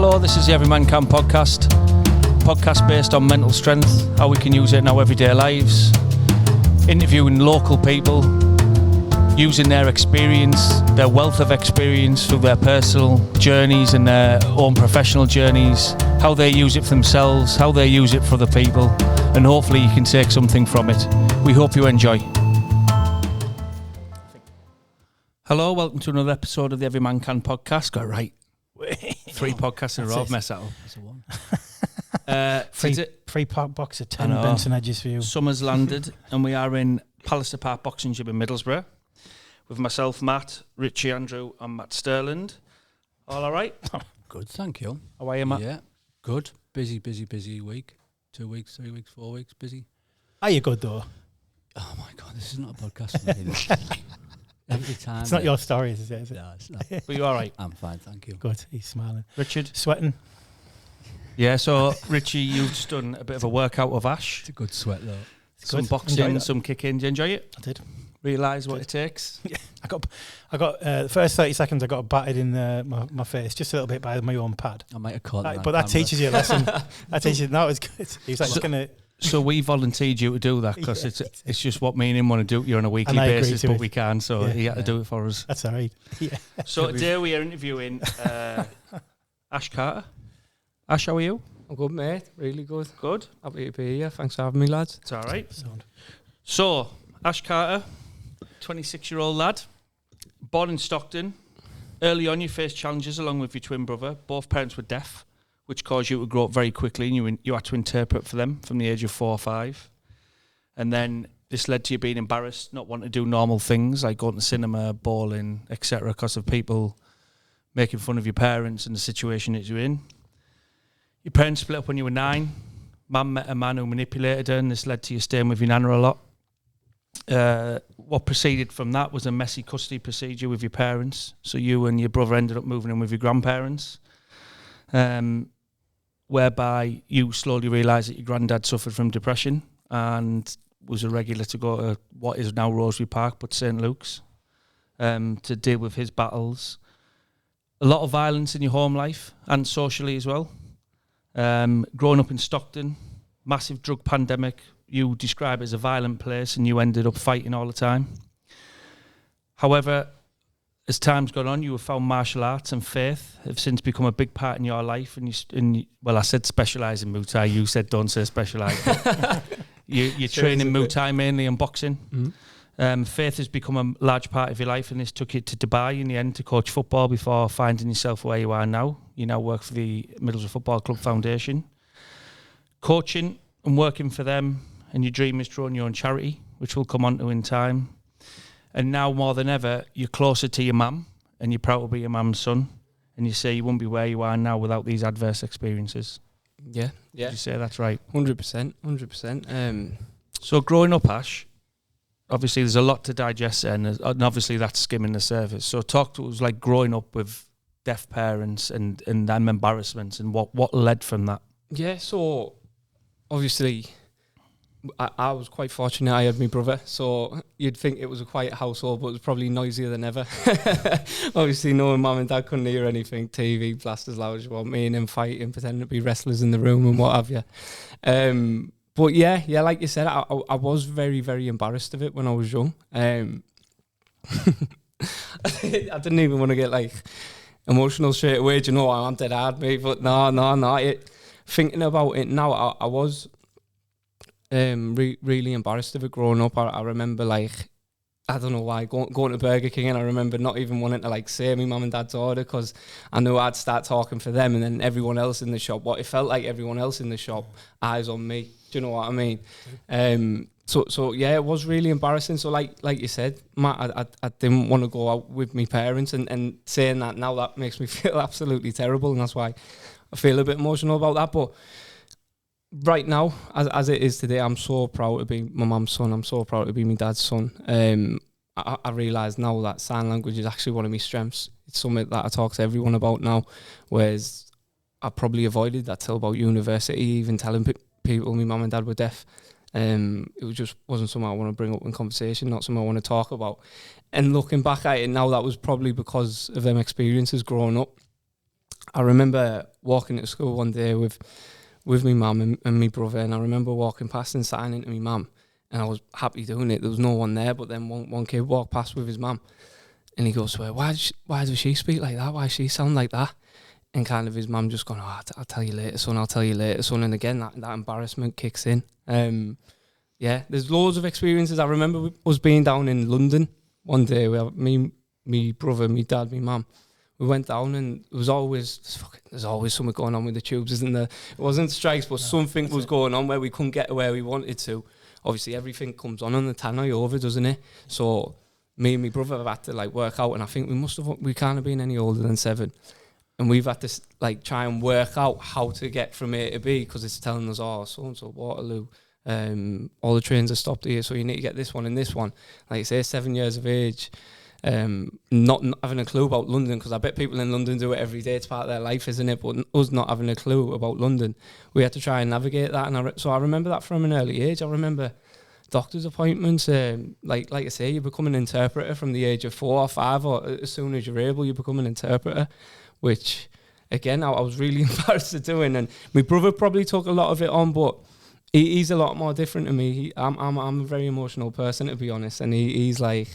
Hello, this is the Every Man Can podcast based on mental strength, how we can use it in our everyday lives, interviewing local people, using their experience, their wealth of experience through their personal journeys and their own professional journeys, how they use it for themselves, how they use it for other people, and hopefully you can take something from it. We hope you enjoy. Hello, welcome to another episode of the Every Man Can podcast. Got it right. 3 podcasts in a row. I've messed that up. That's a one. Free box of 10 Benson edges for you. Summer's landed and we are in Pallister Park Boxing Gym in Middlesbrough with myself, Matt, Richie, Andrew and Matt Sterland. All right? Good, thank you. How are you, Matt? Yeah, good. Busy week. 2 weeks, 3 weeks, 4 weeks, busy. Are you good though? Oh my God, this is not a podcast. Every time. It's not your story, is it? No, it's not. But you all right? I'm fine, thank you. Good, he's smiling. Richard? Sweating? Yeah, so Richie, you've just done a bit of a workout of Ash. It's a good sweat though. Some boxing, some kicking. Did you enjoy it? I did. Realise what it takes? Yeah, I got the first 30 seconds I got battered in my face just a little bit by my own pad. I might have caught that. But that teaches you a lesson. That teaches you, no, it was good. He was like looking at it. So we volunteered you to do that because it's just what me and him want to do here on a weekly basis, but we can, so he had to do it for us. That's all right. Yeah. So today we are interviewing Ash Carter. Ash, how are you? I'm good, mate. Really good. Good. Happy to be here. Thanks for having me, lads. It's all right. So, Ash Carter, 26-year-old lad, born in Stockton. Early on, you faced challenges along with your twin brother. Both parents were deaf, which caused you to grow up very quickly, and you had to interpret for them from the age of 4 or 5. And then this led to you being embarrassed, not wanting to do normal things like going to cinema, bowling, etc., because of people making fun of your parents and the situation that you're in. Your parents split up when you were 9. Mum met a man who manipulated her, and this led to you staying with your nanna a lot. What proceeded from that was a messy custody procedure with your parents. So you and your brother ended up moving in with your grandparents. Whereby you slowly realised that your granddad suffered from depression and was a regular to go to what is now Rosary Park, but St Luke's, to deal with his battles. A lot of violence in your home life and socially as well. Growing up in Stockton, massive drug pandemic, you describe it as a violent place and you ended up fighting all the time. However, as time's gone on, you have found martial arts and faith have since become a big part in your life. And well, I said specialise in Muay Thai. You said don't say specialise. you train in Muay Thai mainly and boxing. Mm-hmm. Faith has become a large part of your life, and this took you to Dubai in the end to coach football before finding yourself where you are now. You now work for the Middlesbrough Football Club Foundation. Coaching and working for them, and your dream is to run your own charity, which we'll come on to in time. And now more than ever, you're closer to your mum, and you're proud to be your mum's son. And you say you wouldn't be where you are now without these adverse experiences. Yeah. Did you say that's right? 100%. So growing up, Ash, obviously there's a lot to digest there, and obviously that's skimming the surface. So talk to us like growing up with deaf parents and them embarrassments and what led from that. Yeah, so obviously I was quite fortunate. I had my brother, so you'd think it was a quiet household, but it was probably noisier than ever. Obviously, knowing mum and dad couldn't hear anything, TV blast as loud as you want, me and him fighting, pretending to be wrestlers in the room and what have you. But yeah, like you said, I was very, very embarrassed of it when I was young. I didn't even want to get like emotional straight away. Do you know, I'm dead hard, mate. But no. Thinking about it now, I was really embarrassed of it growing up. I remember like, I don't know why, going to Burger King, and I remember not even wanting to like say my mum and dad's order because I knew I'd start talking for them, and then everyone else in the shop, what it felt like everyone else in the shop, eyes on me. Do you know what I mean? So yeah, it was really embarrassing. So like you said, Matt, I didn't want to go out with my parents, and saying that now, that makes me feel absolutely terrible, and that's why I feel a bit emotional about that. But right now, as it is today, I'm so proud to be my mum's son. I'm so proud to be my dad's son. I realise now that sign language is actually one of my strengths. It's something that I talk to everyone about now, whereas I probably avoided that till about university, even telling people my mum and dad were deaf. It just wasn't something I want to bring up in conversation, not something I want to talk about. And looking back at it now, that was probably because of them experiences growing up. I remember walking to school one day with my mum and my brother, and I remember walking past and signing to my mum, and I was happy doing it. There was no one there, but then one kid walked past with his mum, and he goes, well, why does she speak like that? Why does she sound like that? And kind of his mum just going, oh, I'll tell you later, son, I'll tell you later, son. And again, that embarrassment kicks in. Yeah, there's loads of experiences. I remember us being down in London one day. We have me brother, me dad, me mum. We went down, and it was there's always something going on with the tubes, isn't there? It wasn't strikes, but something was going on where we couldn't get to where we wanted to. Obviously, everything comes on the tannoy over, doesn't it? So me and my brother have had to like work out, and I think we can't have been any older than 7. And we've had to like try and work out how to get from A to B, because it's telling us, oh, so-and-so, Waterloo, all the trains are stopped here, so you need to get this one and this one. Like I say, 7 years of age, not having a clue about London, because I bet people in London do it every day. It's part of their life, isn't it? But us not having a clue about London, we had to try and navigate that. And so I remember that from an early age. I remember doctor's appointments. Like I say, you become an interpreter from the age of 4 or 5, or as soon as you're able, you become an interpreter, which again I was really embarrassed at doing. And my brother probably took a lot of it on, but he's a lot more different to me. I'm a very emotional person, to be honest, and he's like,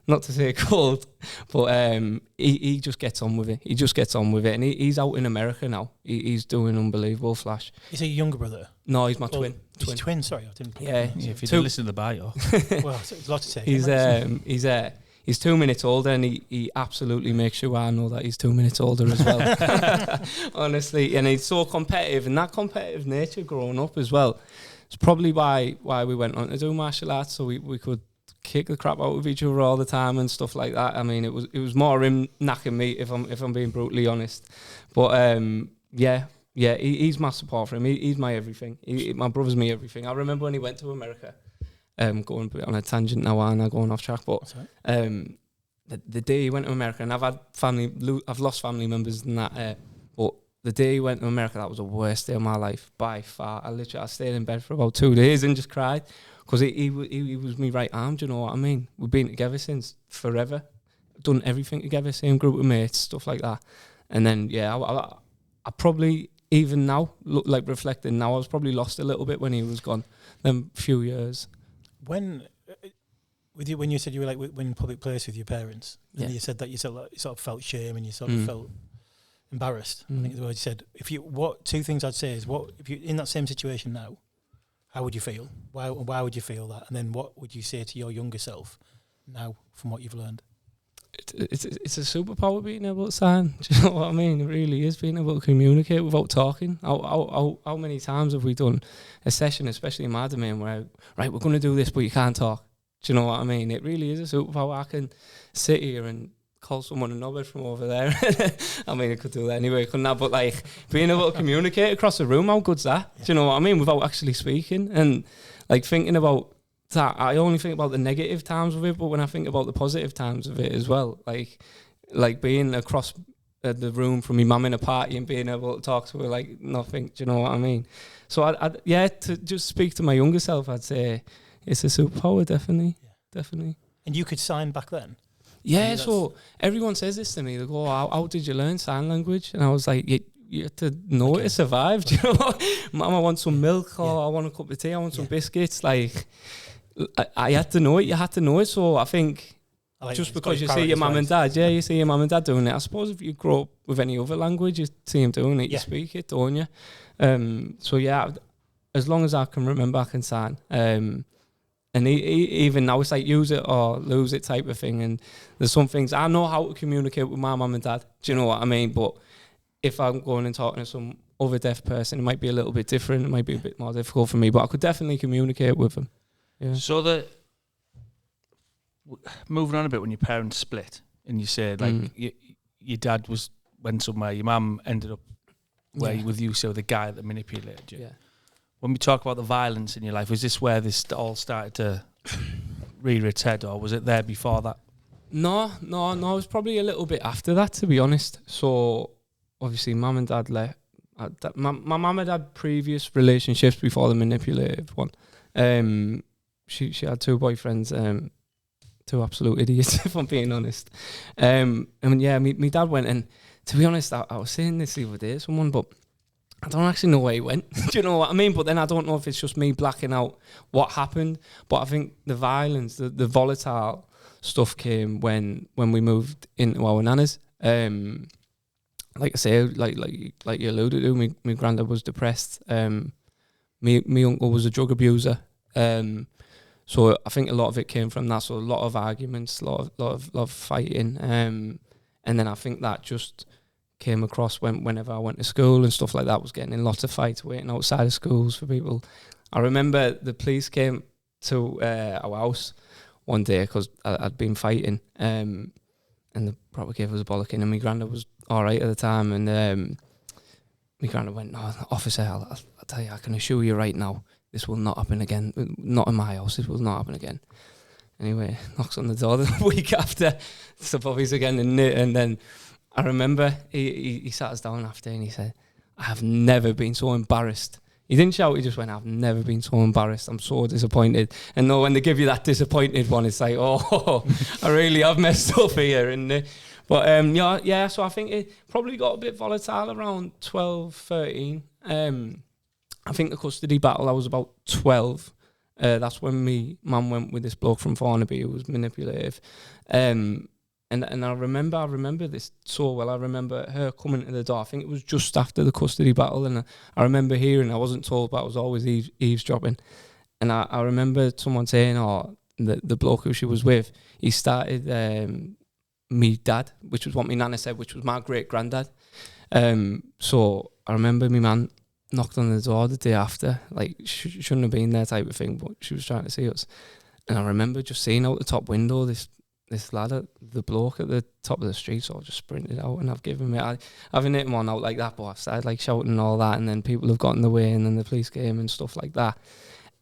not to say cold, but he just gets on with it. He just gets on with it, and he's out in America now. He's doing unbelievable flash. Is he a younger brother? No, he's my twin. He's twin. Sorry, I didn't. Yeah, if you didn't listen to the bio. Well, it's a lot to take. He's 2 minutes older, and he absolutely makes sure I know that he's 2 minutes older as well. Honestly, and he's so competitive, and that competitive nature growing up as well. It's probably why we went on to do martial arts, so we could kick the crap out of each other all the time and stuff like that. I mean, it was more him knacking me, if I'm being brutally honest. But he's my support for him. He's my everything. My brother's me everything. I remember when he went to America. Going on a tangent now, and I'm going off track. But the day he went to America, and I've lost family members in that. But the day he went to America, that was the worst day of my life by far. I stayed in bed for about 2 days and just cried, because he was my right arm. Do you know what I mean? We've been together since forever, done everything together, same group of mates, stuff like that. And then I probably, even now, like reflecting now, I was probably lost a little bit when he was gone. Them few years. When you said you were like in public place with your parents, and you said that you sort of felt shame and you sort of felt embarrassed. I think is what you said. What 2 things I'd say is, if you're in that same situation now, how would you feel? Why would you feel that? And then what would you say to your younger self now from what you've learned? It's a superpower, being able to sign. Do you know what I mean? It really is, being able to communicate without talking. How many times have we done a session, especially in my domain, where we're going to do this, but you can't talk? Do you know what I mean? It really is a superpower. I can sit here and call someone a knobhead from over there. I mean, I could do that anyway, couldn't I? But like, being able to communicate across the room, how good's that? Yeah. Do you know what I mean? Without actually speaking, and like thinking about that, I only think about the negative times of it, but when I think about the positive times of it as well, like being across the room from my mum in a party and being able to talk to her like nothing. Do you know what I mean? So to just speak to my younger self, I'd say it's a superpower, definitely. And you could sign back then? Yeah, so everyone says this to me. They go, how did you learn sign language? And I was like, you have to know it to survive. Do you know? Mum, I want some milk, or I want a cup of tea, I want some biscuits. Like, I had to know it. You had to know it. So I think just because you see your mum and dad, you see your mum and dad doing it. I suppose if you grow up with any other language, you see them doing it, you speak it, don't you? So yeah, as long as I can remember, I can sign. And even now, it's like use it or lose it type of thing. And there's some things I know how to communicate with my mum and dad. Do you know what I mean? But if I'm going and talking to some other deaf person, it might be a little bit different. It might be a bit more difficult for me, but I could definitely communicate with them. Yeah. So moving on a bit, when your parents split and you said like your dad went somewhere, your mum ended up with you, so the guy that manipulated you. Yeah. When we talk about the violence in your life, was this where this all started to rear its head, or was it there before that? No, it was probably a little bit after that, to be honest. So obviously mum and dad left. My mum had had previous relationships before the manipulative one. She had 2 boyfriends, 2 absolute idiots, if I'm being honest. And yeah, my dad went, and to be honest, I was saying this the other day to someone, but I don't actually know where he went. Do you know what I mean? But then I don't know if it's just me blacking out what happened. But I think the violence, the volatile stuff came when we moved into our nannas. Like I say, like you alluded to, my granddad was depressed. Me uncle was a drug abuser. So I think a lot of it came from that. So a lot of arguments, a lot of fighting. And then I think that just came across whenever I went to school and stuff like that, was getting in lots of fights, waiting outside of schools for people. I remember the police came to our house one day because I'd been fighting, and they probably gave us a bollocking, and my granddad was all right at the time, and my granddad went, "No, officer, I'll tell you, I can assure you right now, this will not happen again. Not in my house, it will not happen again." Anyway, knocks on the door the week after, so Bobby's again, and then I remember he sat us down after and he said, "I have never been so embarrassed." He didn't shout, he just went, "I've never been so embarrassed. I'm so disappointed." And no, when they give you that disappointed one, it's like, oh, I really have messed up here. And but yeah, so I think it probably got a bit volatile around 12, 13. I think the custody battle, I was about 12. That's when me mum went with this bloke from Farnaby who was manipulative. And I remember this so well. I remember her coming to the door. I think it was just after the custody battle, and I remember hearing, I wasn't told, but I was always eavesdropping. And I remember someone saying, "Oh, the bloke who she was with, he started me dad," which was what my nana said, which was my great granddad. So I remember my man knocked on the door the day after, like shouldn't have been there type of thing, but she was trying to see us. And I remember just seeing out the top window this lad, the bloke at the top of the street, so I just sprinted out, and I've given me, I haven't hit him on out like that, but I've started like shouting and all that, and then people have got in the way, and then the police came and stuff like that.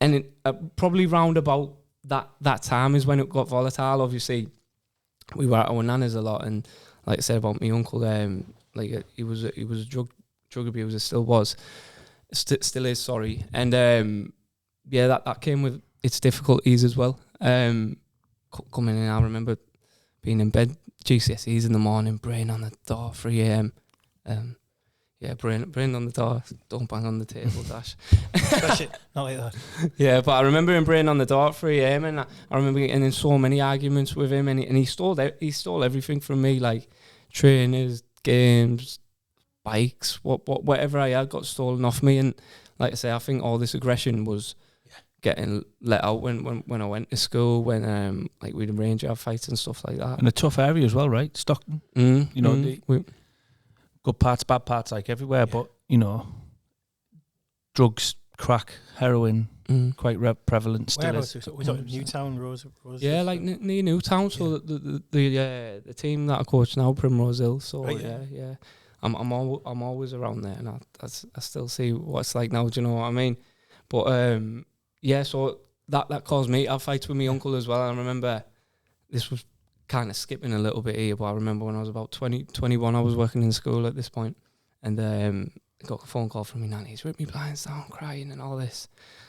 And it, probably round about that time is when it got volatile. Obviously, we were at our nanna's a lot, and like I said about my uncle, he was a drug abuser, still is, sorry. And yeah, that came with its difficulties as well. Coming in, I remember being in bed, GCSEs in the morning, brain on the door, 3 a.m. Yeah, brain on the door, don't bang on the table, dash. Not like that. Yeah, but I remember him brain on the door at 3 a.m. and I remember getting in so many arguments with him, and he stole everything from me, like trainers, games, bikes, whatever I had got stolen off me. And like I say, I think all this aggression was getting let out when I went to school, when like we'd arrange our fights and stuff like that. And a tough area as well, right? Stockton. You know, good parts, bad parts, like everywhere. Yeah. But you know, drugs, crack, heroin, quite prevalent still. Where was it Newtown, Rose? Yeah, like near Newtown. So the team that I coach now, Primrose Hill. So right, yeah. I'm always around there, and I still see what it's like now. Do you know what I mean? But yeah, so that caused me to have fights with my uncle as well. I remember, this was kind of skipping a little bit here, but I remember when I was about 21, I was working in school at this point, and I got a phone call from my nanny. He's ripped me blinds down, crying and all this.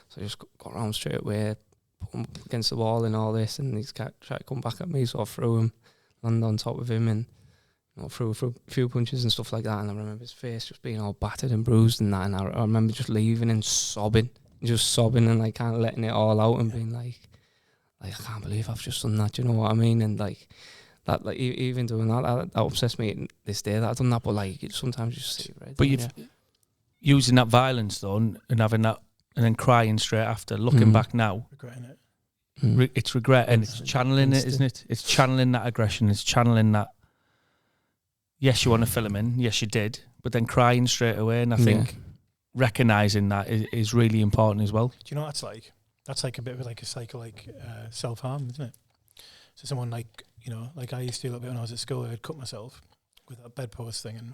So I just got around straight away, put him up against the wall and all this, and he's tried to come back at me, so I threw him, landed on top of him, and threw a few punches and stuff like that. And I remember his face just being all battered and bruised and that, and I remember just leaving and sobbing and like kind of letting it all out and being like I can't believe I've just done that. Do you know what I mean? And like that, like even doing that upsets me this day that I've done that. But like sometimes you just see it, right? But you've using that violence though, and having that, and then crying straight after, looking back now, regretting it. It's regret, and it's channeling it, isn't it? It's channeling that aggression. It's channeling that. Yes, you want to fill them in. Yes, you did, but then crying straight away, and I think recognising that is really important as well. Do you know what that's like? That's like a bit of like a cycle, like self-harm, isn't it? So someone like, you know, like I used to do a little bit when I was at school. I'd cut myself with that bedpost thing, and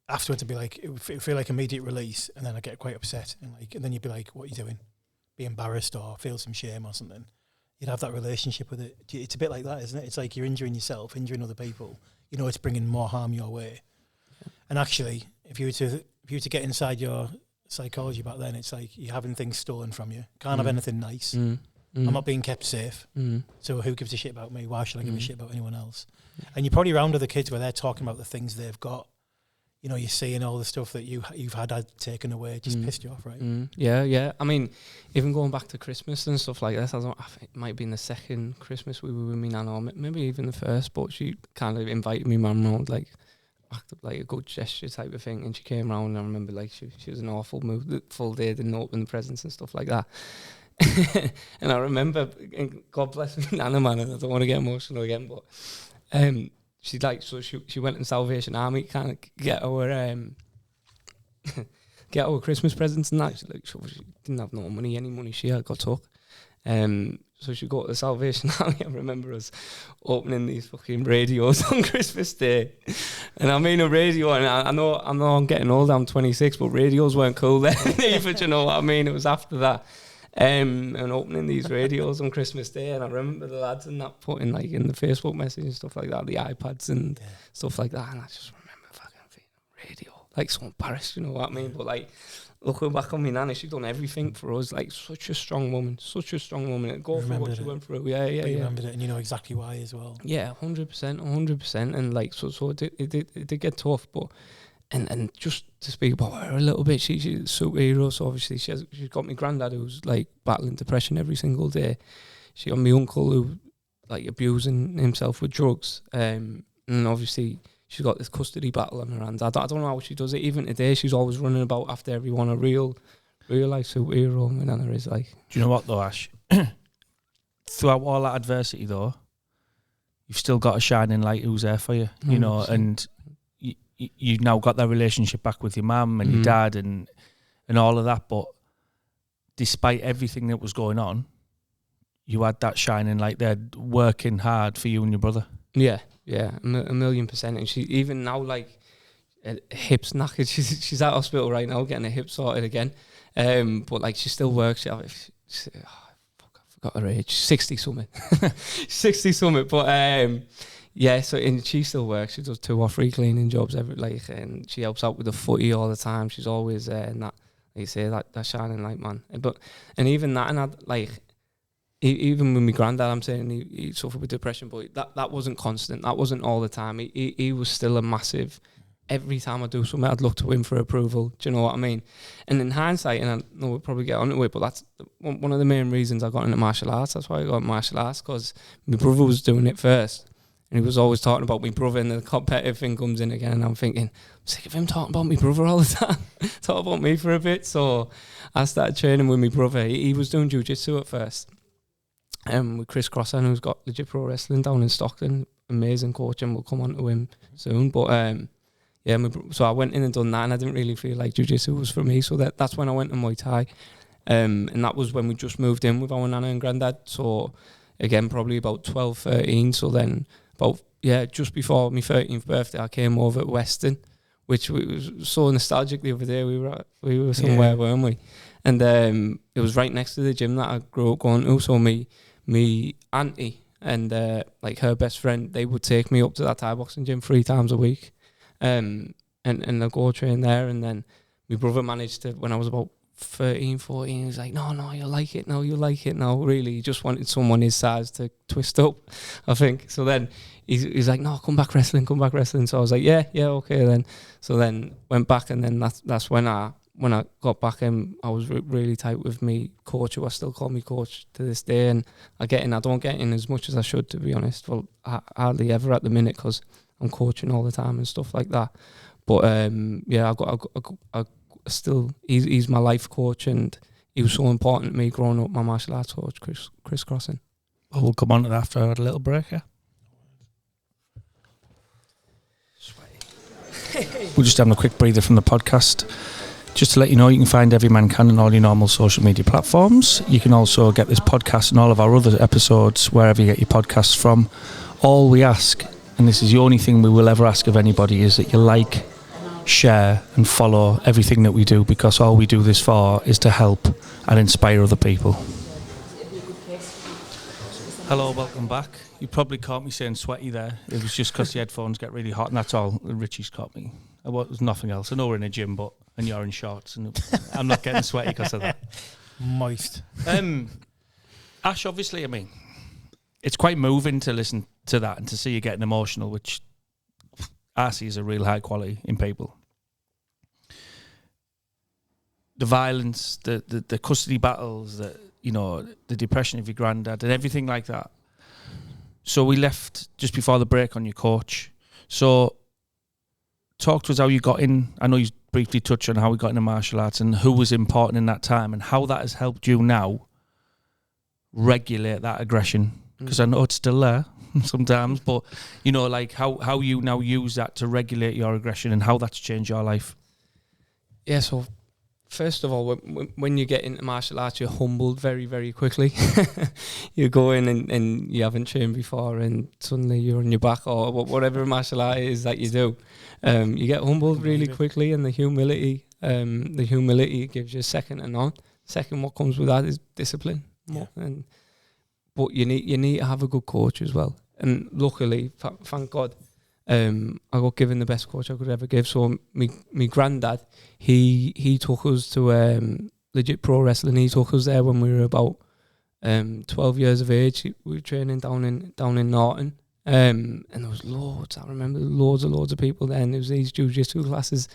afterwards it'd be like, it would feel like immediate release, and then I'd get quite upset, and then you'd be like, what are you doing? Be embarrassed or feel some shame or something. You'd have that relationship with it. It's a bit like that, isn't it? It's like you're injuring yourself, injuring other people. You know, it's bringing more harm your way. And actually, if you were to get inside your psychology back then, it's like you're having things stolen from you. Can't have anything nice. I'm not being kept safe. So who gives a shit about me? Why should I give a shit about anyone else? And you're probably around other kids where they're talking about the things they've got. You know, you're seeing all the stuff that you've had taken away, just pissed you off, right? Yeah. I mean, even going back to Christmas and stuff like that, I think it might have been the second Christmas we were with me nanna, or maybe even the first, but she kind of invited me mum round, like, acted like a good gesture type of thing, and she came round, and I remember, like, she was in an awful mood the full day, didn't open the presents and stuff like that. And I remember, and God bless me nanna, man, and I don't want to get emotional again, but she went in Salvation Army, kind of get our Christmas presents and that. She didn't have no money. Any money she had got took. So she got to the Salvation Army. I remember us opening these fucking radios on Christmas Day. And I mean a radio, and I know I'm getting old, I'm 26, but radios weren't cool then either, do you know what I mean? It was after that. And opening these radios on Christmas Day, and I remember the lads and that putting, like, in the Facebook message and stuff like that, the iPads and stuff like that, and I just remember fucking feeling radio, like, so embarrassed, you know what I mean? But, like, looking back on my nanny, she done everything for us, like, such a strong woman, and go for what she went through. Yeah. You remembered it, and you know exactly why as well. Yeah, 100%, and, like, so it did get tough, but. And just to speak about her a little bit, she's a superhero, so obviously she's got my granddad who's, like, battling depression every single day. She got my uncle who, like, abusing himself with drugs. And obviously she's got this custody battle on her hands. I don't know how she does it. Even today, she's always running about after everyone. A real life superhero, my nana is, like. Do you know what, though, Ash? Throughout all that adversity, though, you've still got a shining light who's there for you, you know, and you've now got that relationship back with your mum and your dad and all of that, but despite everything that was going on, you had that shining light there, working hard for you and your brother. Yeah, a million percent. And she, even now, like, hips knackered, she's at hospital right now getting her hip sorted again, but, like, she still works. I forgot her age, 60 something. 60 something, but yeah, so, and she still works. She does 2 or 3 cleaning jobs and she helps out with the footy all the time. She's always and that, like you say, that shining light, man. And even that, and I'd, like, even with my granddad, I'm saying he suffered with depression, but that wasn't constant. That wasn't all the time. He was still a massive. Every time I do something, I'd look to him for approval. Do you know what I mean? And in hindsight, and I know we'll probably get onto it, but that's one of the main reasons I got into martial arts. That's why I got into martial arts, because my brother was doing it first. And he was always talking about my brother, and the competitive thing comes in again, and I'm thinking, I'm sick of him talking about my brother all the time. Talk about me for a bit. So I started training with my brother. He was doing jiu-jitsu at first. With Chris Crossan, who's got legit pro wrestling down in Stockton. Amazing coach, and we'll come on to him soon. But so I went in and done that, and I didn't really feel like jiu-jitsu was for me. So that's when I went to Muay Thai. And that was when we just moved in with our nana and granddad. So again, probably about 12, 13. So then just before my 13th birthday, I came over to Weston, which was so nostalgic. The other day we were somewhere, weren't we? And it was right next to the gym that I grew up going to. So me auntie and like her best friend, they would take me up to that Thai boxing gym 3 times a week, and I'd go train there. And then my brother managed to, when I was about 13, 14, he was like, no, you'll like it now, really. He just wanted someone his size to twist up, I think. So then he's like, no, come back wrestling. So I was like, yeah, okay then. So then went back, and then that's when I got back in, I was really tight with me coach, who I still call me coach to this day. And I don't get in as much as I should, to be honest. Well, hardly ever at the minute, because I'm coaching all the time and stuff like that. But I still, he's my life coach, and he was so important to me growing up. My martial arts coach, Chris Crossan. Well, we'll come on to that after a little break. Yeah. We're just having a quick breather from the podcast. Just to let you know, you can find Every Man Can on all your normal social media platforms. You can also get this podcast and all of our other episodes wherever you get your podcasts from. All we ask, and this is the only thing we will ever ask of anybody, is that you like, share and follow everything that we do, because all we do this for is to help and inspire other people. Hello, welcome back. You probably caught me saying sweaty there. It was just because the headphones get really hot, and that's all. Richie's caught me. It was nothing else. I know we're in a gym, and you're in shorts, and I'm not getting sweaty because of that. Moist. Ash, obviously, I mean, it's quite moving to listen to that and to see you getting emotional, which I see as a real high quality in people. The violence, the custody battles, the depression of your granddad and everything like that. So we left just before the break on your coach. So talk to us how you got in. I know you briefly touched on how we got into martial arts and who was important in that time and how that has helped you now regulate that aggression. Because I know it's still there sometimes, but like how you now use that to regulate your aggression and how that's changed your life. Yeah, so first of all, when you get into martial arts, you're humbled very, very quickly. You go in and you haven't trained before and suddenly you're on your back or whatever martial art is that you do. You get humbled really quickly, and the humility gives you second to none. Second, what comes with that is discipline. Yeah. But you need to have a good coach as well. And luckily, thank God, I got given the best coach I could ever give. So my granddad, he took us to legit pro wrestling. He took us there when we were about 12 years of age. We were training down in Norton. And there was loads. I remember loads of people there. And there was these jiu-jitsu classes,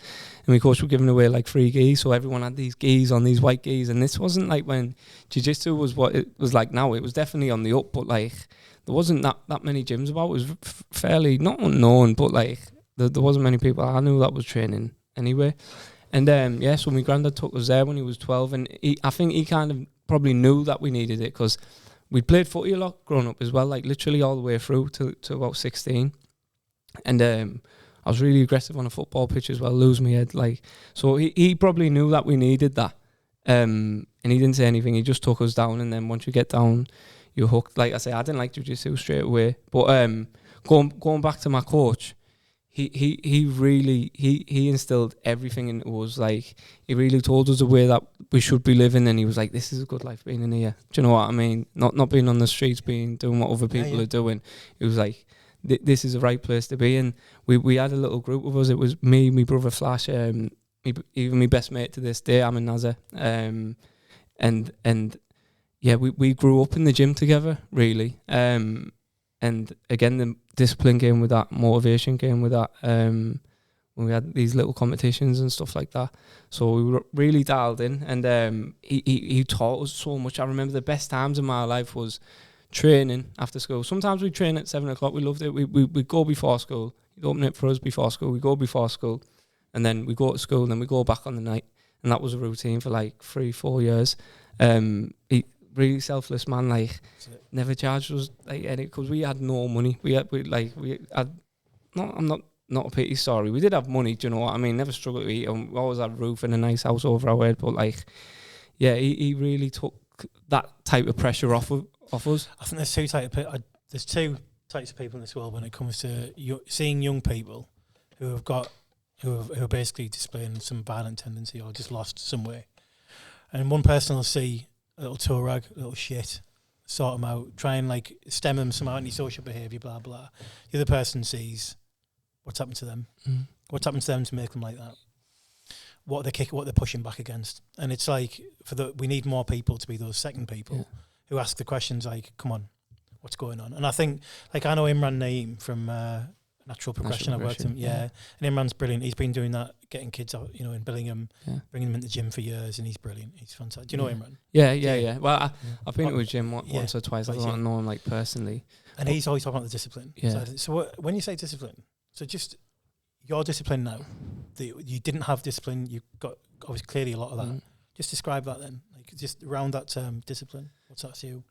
and my coach were giving away like free gis. So everyone had these gis on, these white gis. And this wasn't like when jiu-jitsu was what it was like now. It was definitely on the up, but like there wasn't that many gyms about. It was fairly not unknown, but like there wasn't many people I knew that was training anyway. And so my granddad took us there when he was 12, and I think he kind of probably knew that we needed it because we played footy a lot growing up as well, like literally all the way through to about 16. And I was really aggressive on a football pitch as well, lose my head. Like, so he probably knew that we needed that. And he didn't say anything. He just took us down. And then once you get down, you're hooked. Like I say, I didn't like jiu-jitsu straight away. But going back to my coach, he really instilled everything into us. Like, he really told us the way that we should be living, and he was like, this is a good life being in here. Do you know what I mean? Not being on the streets, doing what other people are doing. He was like, this is the right place to be. And we had a little group of us. It was me, my brother Flash, even my best mate to this day, I'm in Nazza. And yeah, we grew up in the gym together, really. And again, the discipline came with that, motivation came with that. When we had these little competitions and stuff like that, so we were really dialed in. And he taught us so much. I remember the best times in my life was training after school. Sometimes we train at 7 o'clock. We loved it. We'd go before school. He'd open it for us before school. We go before school, and then we go to school, and then we go back on the night. And that was a routine for like 3-4 years. Really selfless man, like never charged us like any, because we had no money. I'm not a pity story. We did have money, do you know what I mean? Never struggled to eat, and we always had a roof and a nice house over our head. But like, yeah, he really took that type of pressure off us. I think there's two types of people in this world when it comes to seeing young people who are basically displaying some violent tendency or just lost somewhere, and one person will see a little toe rag, a little shit, sort them out, try and like stem them some antisocial behaviour, blah blah. The other person sees what's happened to them, what's happened to them to make them like that, what they're pushing back against. And it's like we need more people to be those second people who ask the questions like, come on, what's going on? And I think, like, I know Imran Naeem from Natural Progression. I've worked with him, and Imran's brilliant. He's been doing that, getting kids out, in Billingham, bringing them into the gym for years, and he's brilliant. He's fantastic. Do you know Imran? Yeah. Well, I've been to a gym once or twice. I don't know him like personally. And he's always talking about the discipline. Yeah. So when you say discipline, so just your discipline now, you didn't have discipline, you got obviously clearly a lot of that. Just describe that then. Like, just around that term, discipline. What's that to you?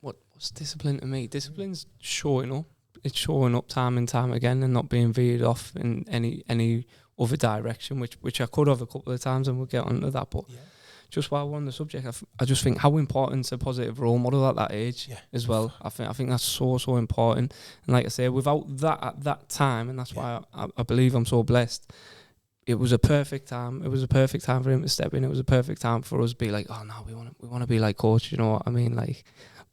What's discipline to me? Discipline's showing up. It's showing up time and time again and not being veered off in any other direction, which I could have a couple of times, and we'll get onto that. But just while we're on the subject, I just think how important is a positive role model at that age as well. I think that's so important. And like I say, without that at that time, and that's why I believe I'm so blessed. It was a perfect time. It was a perfect time for him to step in. It was a perfect time for us to be like, oh no, we want to be like coach. You know what I mean? Like,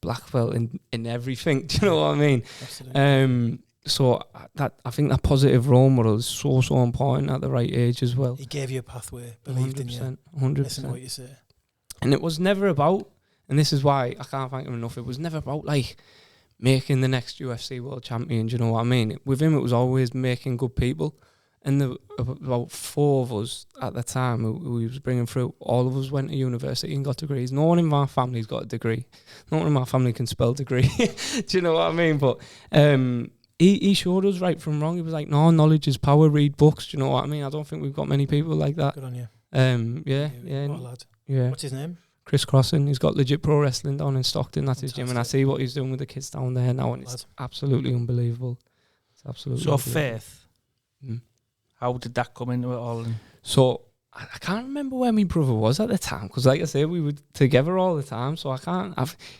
black belt in everything. Do you know what I mean? Absolutely. So I think that positive role model is so important at the right age as well. He gave you a pathway, believed 100%, in you. 100%. Listen to what you say. And it was never about And this is why I can't thank him enough. It was never about like making the next UFC world champion, do you know what I mean? With him, it was always making good people. And there were about 4 of us at the time who he was bringing through. All of us went to university and got degrees. No one in my family's got a degree. No one in my family can spell degree. Do you know what I mean? But he showed us right from wrong. He was like, no, knowledge is power, read books. Do you know what I mean? I don't think we've got many people like that. Good on you. Yeah. What a lad. Yeah. What's his name? Chris Crossan. He's got legit pro wrestling down in Stockton. That's his gym. And I see what he's doing with the kids down there now. And it's absolutely unbelievable. It's absolutely So unbelievable. faith. How did that come into it all? So I can't remember where my brother was at the time, because like I say, we were together all the time. So I can't.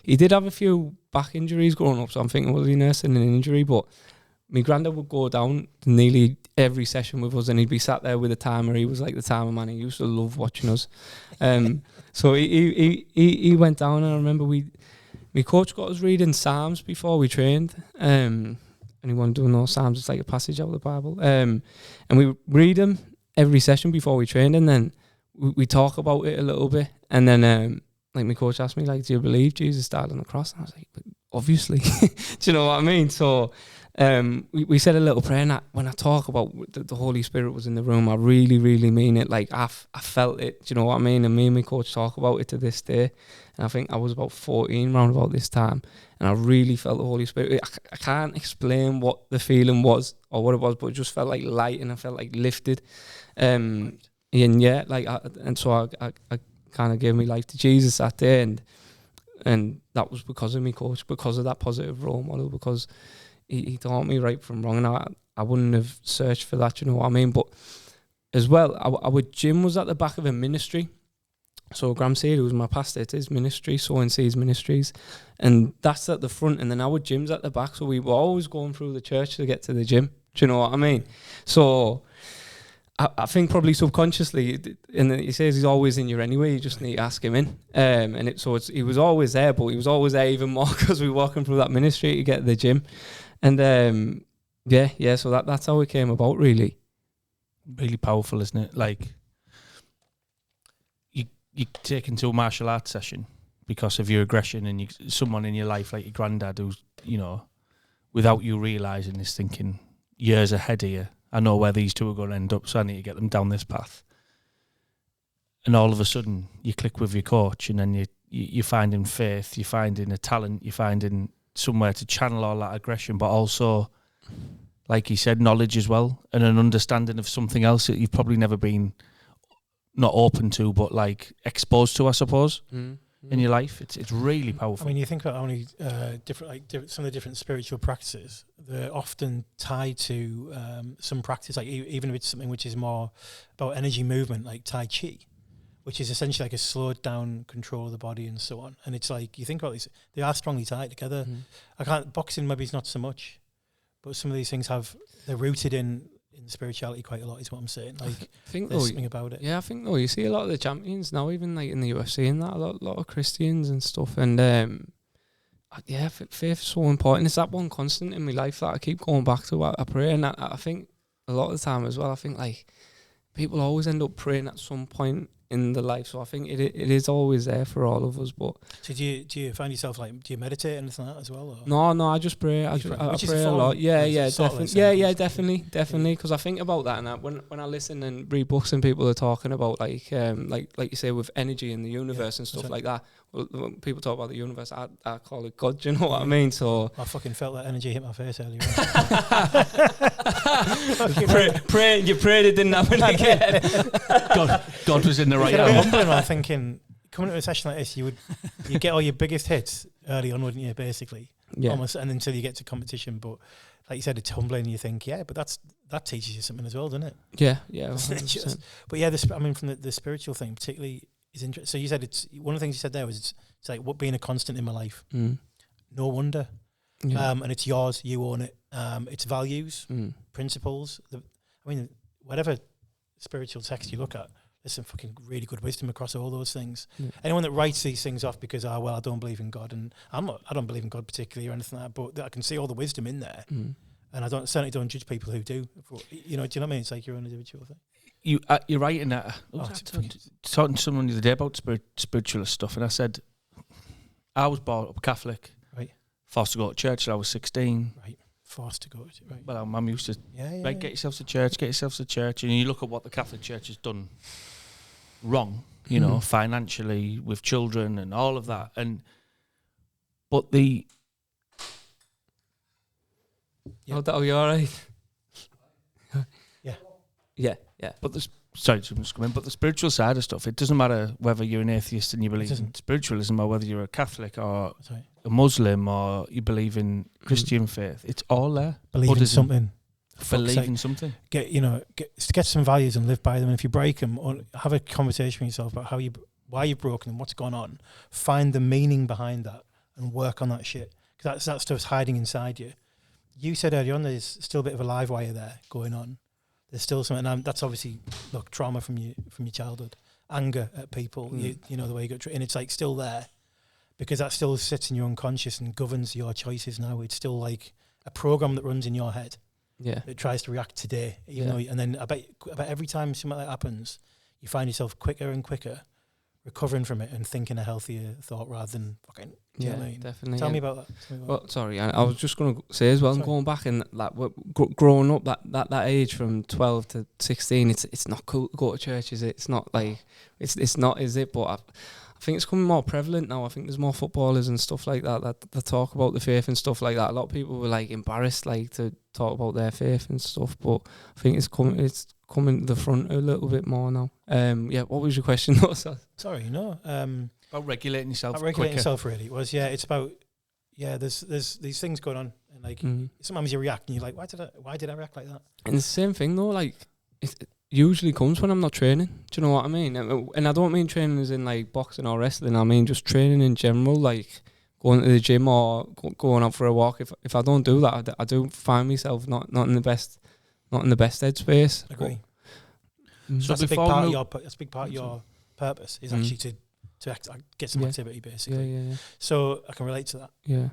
He did have a few back injuries growing up, so I'm thinking, was he nursing an injury? But my granddad would go down nearly every session with us, and he'd be sat there with a timer. He was like the timer man. He used to love watching us. So he went down, and I remember my coach got us reading Psalms before we trained. Anyone doing those Psalms, it's like a passage out of the Bible. And we read them every session before we trained, and then we talk about it a little bit. And then like my coach asked me, like, do you believe Jesus died on the cross? And I was like, obviously. Do you know what I mean? So we said a little prayer, and when I talk about the Holy Spirit was in the room, I really, really mean it. Like, I felt it, do you know what I mean? And me and my coach talk about it to this day. And I think I was about 14 round about this time, and I really felt the Holy Spirit. I can't explain what the feeling was or what it was, but it just felt like light, and I felt like lifted. And yeah, like, so I kind of gave my life to Jesus that day, and that was because of my coach, because of that positive role model, because he taught me right from wrong, and I wouldn't have searched for that, you know what I mean? But as well, our gym was at the back of a ministry. So Graham Seed, who was my pastor, it's his ministry, Sowing Seeds Ministries, and that's at the front, and then our gym's at the back, so we were always going through the church to get to the gym. Do you know what I mean? So I think probably subconsciously, and he says he's always in you anyway, you just need to ask him in. He was always there, but he was always there even more because we were walking through that ministry to get to the gym. And so that's how it came about, really. Really powerful, isn't it? Like, you take into a martial arts session because of your aggression, and someone in your life like your granddad who's, you know, without you realising, is thinking years ahead of you. I know where these two are going to end up, so I need to get them down this path. And all of a sudden, you click with your coach, and then you're finding faith, you're finding a talent, you're finding somewhere to channel all that aggression, but also, like he said, knowledge as well, and an understanding of something else that you've probably never been not open to, but like exposed to, I suppose, in your life. It's really powerful. I mean, you think about how many some of the different spiritual practices, they're often tied to some practice, like even if it's something which is more about energy movement, like Tai Chi, which is essentially like a slowed down control of the body and so on. And it's like, you think about these, they are strongly tied together. Boxing maybe is not so much, but some of these things they're rooted in spirituality quite a lot, is what I'm saying. Like, I think there's something about it. Yeah, I think you see a lot of the champions now, even like in the UFC and that, a lot of Christians and stuff. And faith is so important. It's that one constant in my life that I keep going back to. I pray, and I think a lot of the time as well, I think like people always end up praying at some point in the life, so I think it is always there for all of us. But so do you find yourself, like, do you meditate and anything like that as well? Or? No, I just pray. I pray a lot. Definitely. Because I think about that, and when I listen and read books and people are talking about like you say, with energy in the universe and stuff like that. Well, when people talk about the universe, I call it God. Do you know what I mean? So I fucking felt that energy hit my face earlier. You prayed, it didn't happen again. God was in the right. It's a bit humbling. I'm thinking, coming to a session like this, you get all your biggest hits early on, wouldn't you? Basically, almost, and until you get to competition. But like you said, it's humbling. And you think, but that teaches you something as well, doesn't it? Yeah. But from the spiritual thing, particularly, is interesting. So you said it's one of the things you said there was it's like what being a constant in my life. No wonder. And it's yours. You own it. It's values, principles. Whatever spiritual text you look at, there's some fucking really good wisdom across all those things. Anyone that writes these things off because I don't believe in God, and I don't believe in God particularly or anything like that, but I can see all the wisdom in there, and I certainly don't judge people who do. You know, do you know what I mean? It's like your own individual thing. You're right in that. Talking to someone the other day about spiritual stuff, and I said, I was brought up Catholic. Right. Forced to go to church till I was 16. Right. Forced to go to right. Well, our mum used to, Yeah. get yourself to church. And you look at what the Catholic Church has done wrong, you know, financially, with children and all of that. But the... Yep. Oh, you all right? Yeah. Yeah. But sorry to come in, but the spiritual side of stuff, it doesn't matter whether you're an atheist and you believe in spiritualism, or whether you're a Catholic or a Muslim, or you believe in Christian faith. It's all there. Believe in something. Believe in something. Get some values and live by them. And if you break them, or have a conversation with yourself about why you've broken them, what's gone on. Find the meaning behind that and work on that shit, because that stuff's hiding inside you. You said earlier on there's still a bit of a live wire there going on. There's still something, and that's obviously trauma from your childhood, anger at people. You know the way you got, and it's like still there, because that still sits in your unconscious and governs your choices now. It's still like a program that runs in your head. Yeah, it tries to react today, even though, and then I bet every time something like that happens, you find yourself quicker and quicker recovering from it and thinking a healthier thought rather than fucking. Do you know what I mean? Definitely. Tell me about that. Well, sorry, I was just going to say as well, and going back and like growing up that age from 12 to 16, it's not cool to go to church, is it? It's not like it's not, is it? But I think it's becoming more prevalent now. I think there's more footballers and stuff like that talk about the faith and stuff like that. A lot of people were like embarrassed like to talk about their faith and stuff, but I think it's coming to the front a little bit more now. What was your question? Sorry, no. About regulating yourself. Regulating yourself, really. It was, it's about, there's these things going on, and like sometimes you react and you're like, why did I react like that? And the same thing though, like it usually comes when I'm not training. Do you know what I mean? And I don't mean training as in like boxing or wrestling. I mean just training in general, like going to the gym or going out for a walk. If I don't do that, I do find myself not in the best headspace. Agree. So that's a big part of your purpose is actually to get some activity, basically. Yeah. So I can relate to that. Yeah.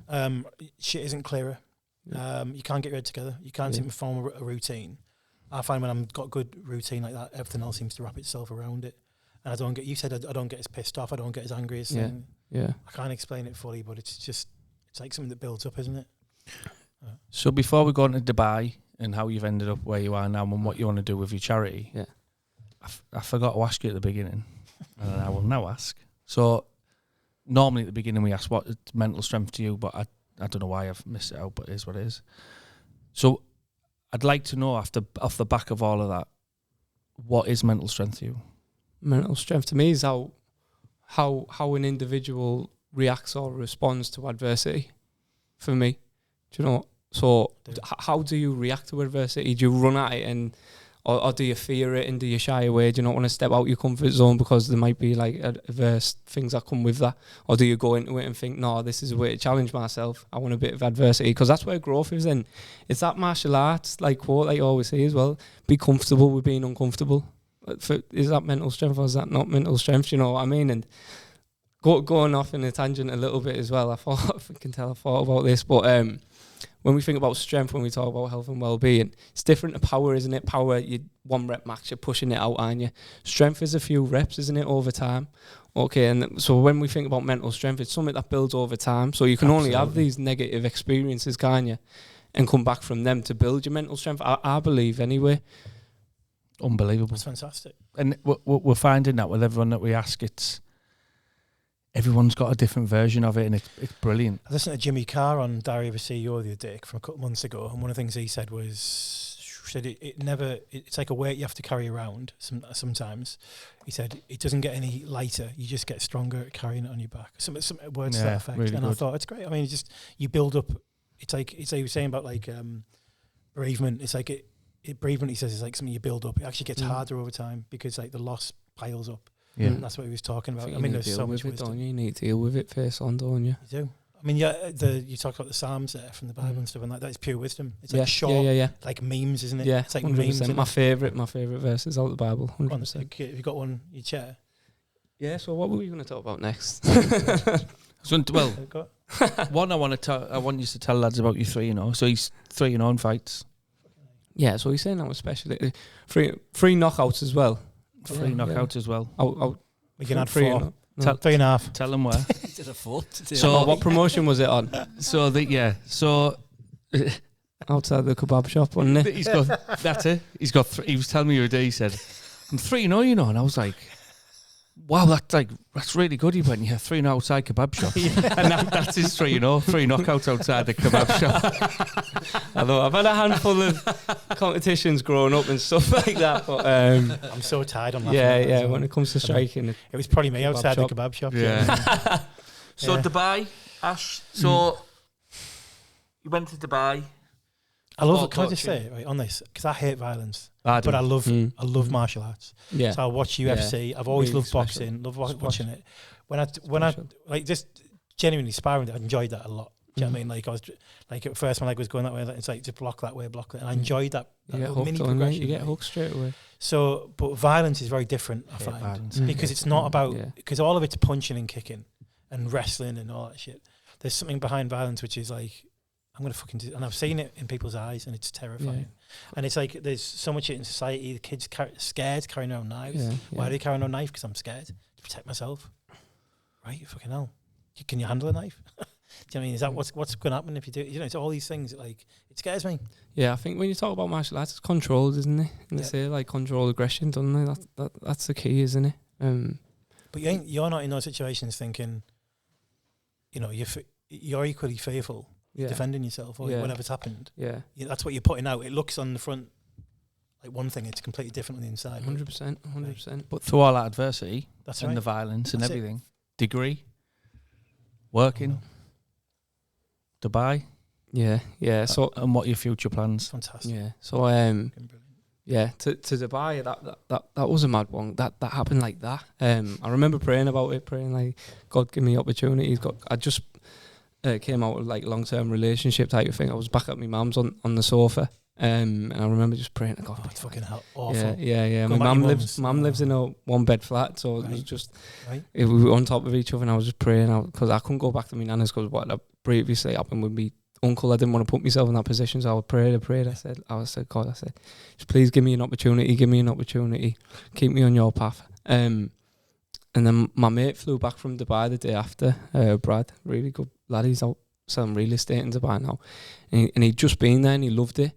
Shit isn't clearer. You can't get your head together. You can't seem to form a routine. I find when I've got good routine like that, everything else seems to wrap itself around it. And I don't get, you said I don't get as pissed off, I don't get as angry as thing. Yeah. I can't explain it fully, but it's like something that builds up, isn't it? So before we go into Dubai and how you've ended up where you are now and what you want to do with your charity, I forgot to ask you at the beginning, and I will now ask. So normally at the beginning we ask what is mental strength to you, but I don't know why I've missed it out, but it is what it is. So I'd like to know off the back of all of that, what is mental strength to you? Mental strength to me is how an individual reacts or responds to adversity. For me, do you know? So how do you react to adversity? Do you run at it or do you fear it and do you shy away? Do you not want to step out your comfort zone because there might be like adverse things that come with that? Or do you go into it and think, no, this is a way to challenge myself. I want a bit of adversity, because that's where growth is. And it's that martial arts, like quote that you always say as well, be comfortable with being uncomfortable. Is that mental strength or is that not mental strength? You know what I mean? And going off in a tangent a little bit as well, I thought about this, but when we think about strength, when we talk about health and well-being, it's different to power, isn't it? Power, you 1 rep max, you're pushing it out, aren't you? Strength is a few reps, isn't it, over time? Okay, and so when we think about mental strength, it's something that builds over time. So you can only have these negative experiences, can't you? And come back from them to build your mental strength, I believe, anyway. Unbelievable. That's fantastic. And we're finding that with everyone that we ask, everyone's got a different version of it, and it's brilliant. I listened to Jimmy Carr on Diary of a CEO the other day from a couple of months ago, and one of the things he said was, it's like a weight you have to carry around sometimes. He said it doesn't get any lighter, you just get stronger at carrying it on your back. Some words to that effect. Really and good. I thought, it's great. I mean, you build up. It's like he was saying about like bereavement. It's like bereavement, he says, is like something you build up. It actually gets harder over time because like the loss piles up. Yeah, and that's what he was talking about. I mean, there's so much wisdom. You need to deal with it face on, don't you? You do. I mean, you talk about the Psalms there from the Bible and stuff, and that is pure wisdom. It's like short, like memes, isn't it? Yeah, it's like 100%. memes. My favourite verses out of the Bible. 100%. Have you got one in your chair? Yeah. So what were we going to talk about next? One I want you to tell lads about your 3-0. So he's 3-0 in fights. Yeah. So he's saying that was especially three knockouts as well. 3 knockouts as well. We can add 3 4. No. 3.5. Tell them where. could afford to do. So what promotion was it on? So Outside the kebab shop, wasn't it? he's got that's it. He was telling me the other day. He said, "I'm 3-0, you know," and I was like, "Wow, that's really good." He went, "Yeah, 3-0 outside kebab shop," and that's his 3-0, 3 knockouts outside the kebab shop. I know I've had a handful of competitions growing up and stuff like that, but I'm so tired. I'm laughing at that as well. when it comes to striking, It was probably me Kebab outside shop. the kebab shop. Yeah. So Yeah. Dubai, Ash. So you went to Dubai. I love Sport it. Can I just coaching. say right on this? Because I hate violence, I but I love Mm. I love martial arts. yeah, So I watch UFC. I've always Really loved special. boxing. Love Special. watching it. When I like just genuinely sparring, I enjoyed that a lot. Do you know what I mean? Like I was like at first my leg was going that way. It's like just block that way, block that. And I enjoyed that. you get little hooked on it. progression, You get right? hooked straight away. So, but violence is very different. I Hate find violence. because it's not about Yeah. because all of it's punching and kicking and wrestling and all that shit. There's something behind violence which is like I'm gonna fucking do, and I've seen it in people's eyes and it's terrifying. And it's like there's so much in society. The kids scared carrying around knives. Yeah, Why are they carrying around a knife? Because I'm scared to protect myself. Right? Fucking hell. Can you handle a knife? Do you know what I mean? Is that what's going to happen if you do? You know, it's all these things. Like it scares me. Yeah, I think when you talk about martial arts, it's controlled, isn't it? And they Yeah. say like control aggression, don't they? That's the key, isn't it? But you're not in those situations thinking, you know, you're equally fearful, Yeah, defending yourself or Yeah. whatever's happened. yeah, That's what you're putting out. It looks on the front like one thing. It's completely different on the inside. 100%, 100%. But through all that adversity That's and right. the violence and That's it. everything, degree, working, Dubai, Yeah, yeah. So and what are your future plans? Fantastic. yeah, so Fucking brilliant. yeah, to Dubai, that was a mad one. That happened like that. I remember praying about it, praying like, God, give me opportunities. I just came out with like long-term relationship type of thing. I was back at my mum's on the sofa, and I remember just praying to God. Oh, it's fucking awful. Yeah. Going My back to mum your lives. mum's. Mum lives in a one-bed flat, so it was Right. just Right. we were on top of each other, and I was just praying out because I couldn't go back to my nana's because what had previously happened with me uncle. I didn't want to put myself in that position, so I prayed. I said, God, just please give me an opportunity. Keep me on your path. And then my mate flew back from Dubai the day after. Brad, really good lad. He's out selling real estate in Dubai now, and he'd just been there and he loved it.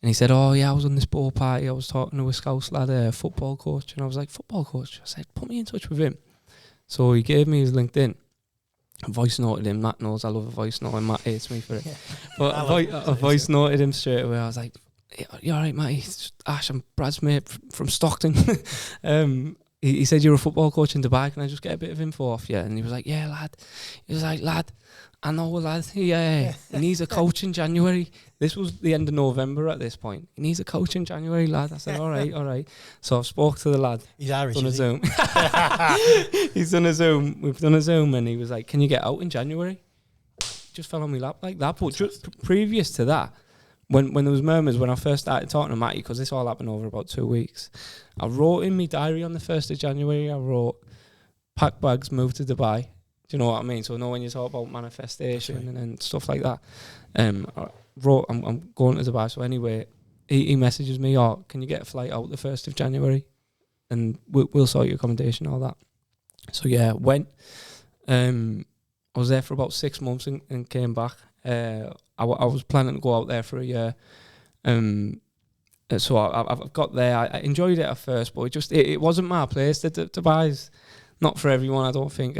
And he said, "Oh yeah, I was on this ball party. I was talking to a Scouse lad, a football coach." And I was like, "Football coach?" I said, "Put me in touch with him." So he gave me his LinkedIn. I voice noted him. Matt knows I love a voice note, and Matt hates me for it. But I voice noted him straight away. I was like, "You all right, Matt? It's Ash, I'm Brad's mate from Stockton." He said, "You're a football coach in Dubai. Can I just get a bit of info off you?" And he was like, "Yeah, lad." He was like, "Lad, I know a lad. He needs a coach in January." This was the end of November at this point. "He needs a coach in January, lad." I said, all right. So I've spoke to the lad. He's Irish. Done a is he? Zoom. He's done a Zoom. We've done a Zoom, and he was like, "Can you get out in January?" Just fell on my lap like that. But just previous to that, when there was murmurs, when I first started talking to Matty, because this all happened over about 2 weeks, I wrote in my diary on the 1st of January, I wrote, "Pack bags, move to Dubai." Do you know what I mean? So when you talk about manifestation and stuff like that, I wrote, I'm going to Dubai. So anyway, he messages me, "Oh, can you get a flight out the 1st of January? And we'll sort your accommodation, all that." So yeah, went. I was there for about 6 months and came back. I was planning to go out there for a year. So I've got there. I enjoyed it at first, but it wasn't my place. Dubai's not for everyone, I don't think.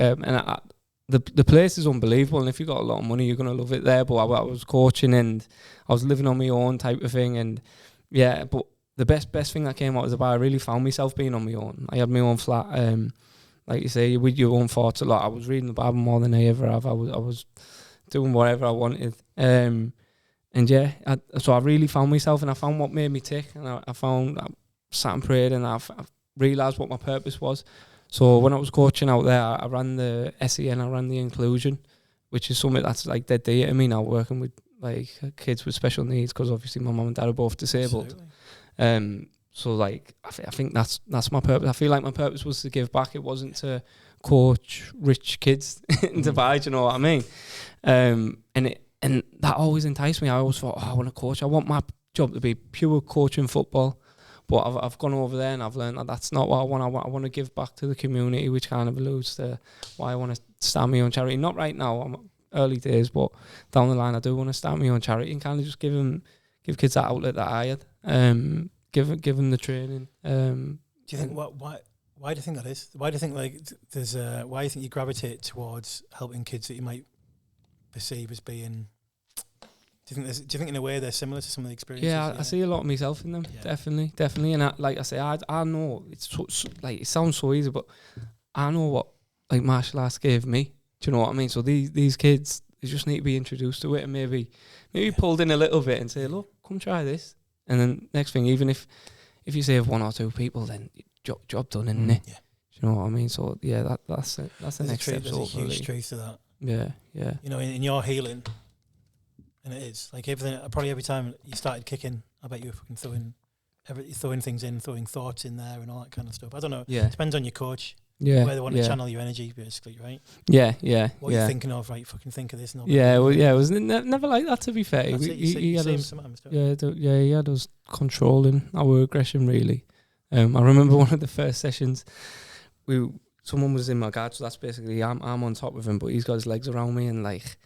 The place is unbelievable, and if you've got a lot of money, you're going to love it there. But I was coaching and I was living on my own type of thing. And yeah, but the best thing that came out of Dubai, I really found myself being on my own. I had my own flat. Like you say, with your own thoughts a lot. I was reading the Bible more than I ever have. I was doing whatever I wanted. And yeah, so I really found myself, and I found what made me tick. And I sat and prayed, and I realised what my purpose was. So when I was coaching out there, I ran the SEN, I ran the inclusion, which is something that's like dead dear to me now, working with like kids with special needs, because obviously my mum and dad are both disabled. Absolutely. So like I think that's my purpose. I feel like my purpose was to give back. It wasn't to coach rich kids in Dubai. Do you know what I mean? And that always enticed me. I always thought, I want to coach. I want my job to be pure coaching football. But I've gone over there and I've learned that that's not what I want. I want to give back to the community, which kind of alludes to why I want to start my own charity. Not right now, I'm early days, but down the line I do want to start my own charity and kind of just give kids that outlet that I had. Give them the training. Do you think why do you think that is? Why do you think there's why do you think you gravitate towards helping kids that you might perceive as being? Do you think in a way they're similar to some of the experiences? Yeah, I see a lot of myself in them. Yeah. Definitely. And like I say, I know it's like it sounds so easy, but I know what like martial arts gave me. Do you know what I mean? So these kids, they just need to be introduced to it and maybe pulled in a little bit and say, look, come try this. And then next thing, even if you save one or two people, then job done, isn't it? Yeah. Do you know what I mean? So yeah, that's it. That's the next step. There's a huge truth to that. Yeah. You know, in your healing, and it is like everything. Probably every time you started kicking, I bet you were fucking throwing things in, throwing thoughts in there, and all that kind of stuff. I don't know. Yeah. It depends on your coach. Yeah. Where they want to channel your energy, basically, right? Yeah. What you're thinking of, right? Fucking think of this. And yeah. Well, yeah. It was never like that. To be fair, he had us. He had us controlling our aggression. Really. I remember one of the first sessions. Someone was in my guard, so that's basically I'm on top of him, but he's got his legs around me, and like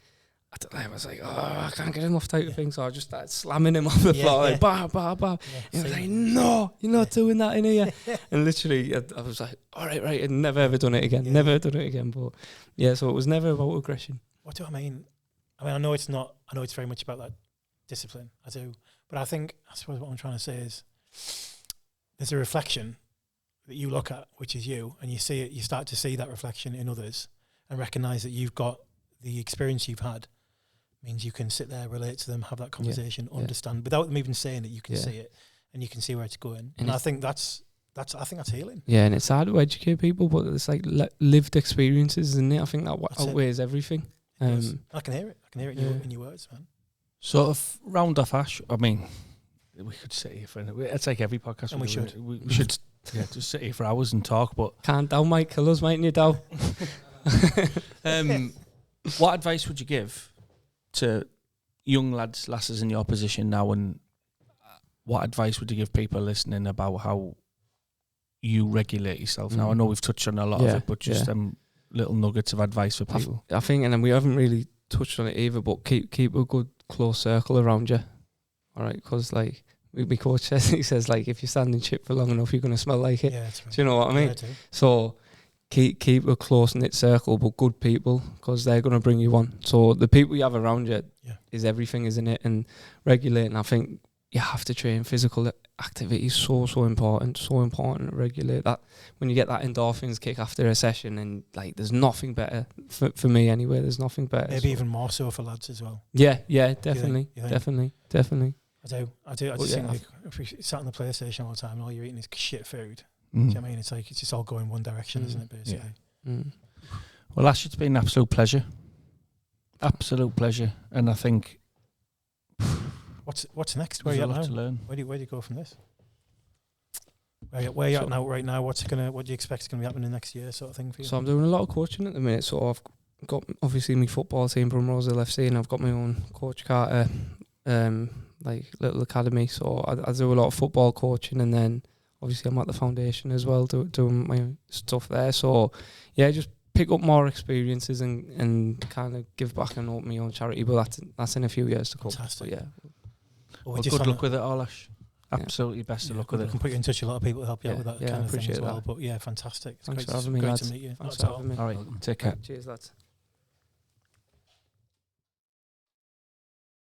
I was like, I can't get enough type of thing, so I just started slamming him off the floor, like bah. And he was like, no, you're not doing that in here. And literally, I was like, all right, and never ever done it again. But yeah, so it was never about aggression. What do I mean? I know it's not. I know it's very much about that discipline. I do, but I suppose what I'm trying to say is, there's a reflection that you look at, which is you, and you see it. You start to see that reflection in others, and recognise that you've got the experience you've had. Means you can sit there, relate to them, have that conversation, understand without them even saying it. You can see it, and you can see where it's going. And I think that's healing. Yeah, and it's hard to educate people, but it's like lived experiences, isn't it? I think that outweighs everything. I can hear it. I can hear it in your words, man. Sort of round off, Ash. I mean, we could sit here for it's like every podcast. And we should. We should just sit here for hours and talk. But can't down, Mike. Kill us, mightn't you, Dow? What advice would you give to young lasses in your position now, and what advice would you give people listening about how you regulate yourself now? I know we've touched on a lot of it, but just little nuggets of advice for people. I think, and then we haven't really touched on it either, but keep a good close circle around you. All right, because like my coach says, he says like if you stand in shit for long enough, you're gonna smell like it. Yeah, that's right. Do you know what I mean? So keep a close knit circle, but good people, because they're gonna bring you on. So the people you have around you is everything, isn't it? And regulating, I think you have to train physical activity. Is so important to regulate that. When you get that endorphins kick after a session, and like there's nothing better for me anyway. There's nothing better. Maybe even more so for lads as well. Yeah, definitely. I do. I just think like if we sat on the PlayStation all the time and all you're eating is shit food. Do you know what I mean? It's like it's just all going one direction, isn't it? Basically. Yeah. Well, Ash, it's been an absolute pleasure. Absolute pleasure, and I think. What's next? Where are you at now? To learn. Where do you go from this? Where are you at now? Right now, what do you expect is going to be happening next year, sort of thing for you? So I'm doing a lot of coaching at the minute. So I've got obviously my football team, Primrose FC, and I've got my own Coach Carter, like little academy. So I do a lot of football coaching, and then obviously I'm at the foundation as well, doing my stuff there. So yeah, just pick up more experiences and kind of give back and open my own charity. But that's in a few years to come. Fantastic. But yeah. Well, good luck with it all, Ash. Absolutely best of luck with it. I can put you in touch with a lot of people to help you out with that kind of thing as well. But yeah, fantastic. It's Thanks for having me. Great to meet you. Thanks for having me. All right, take care. Cheers, lads.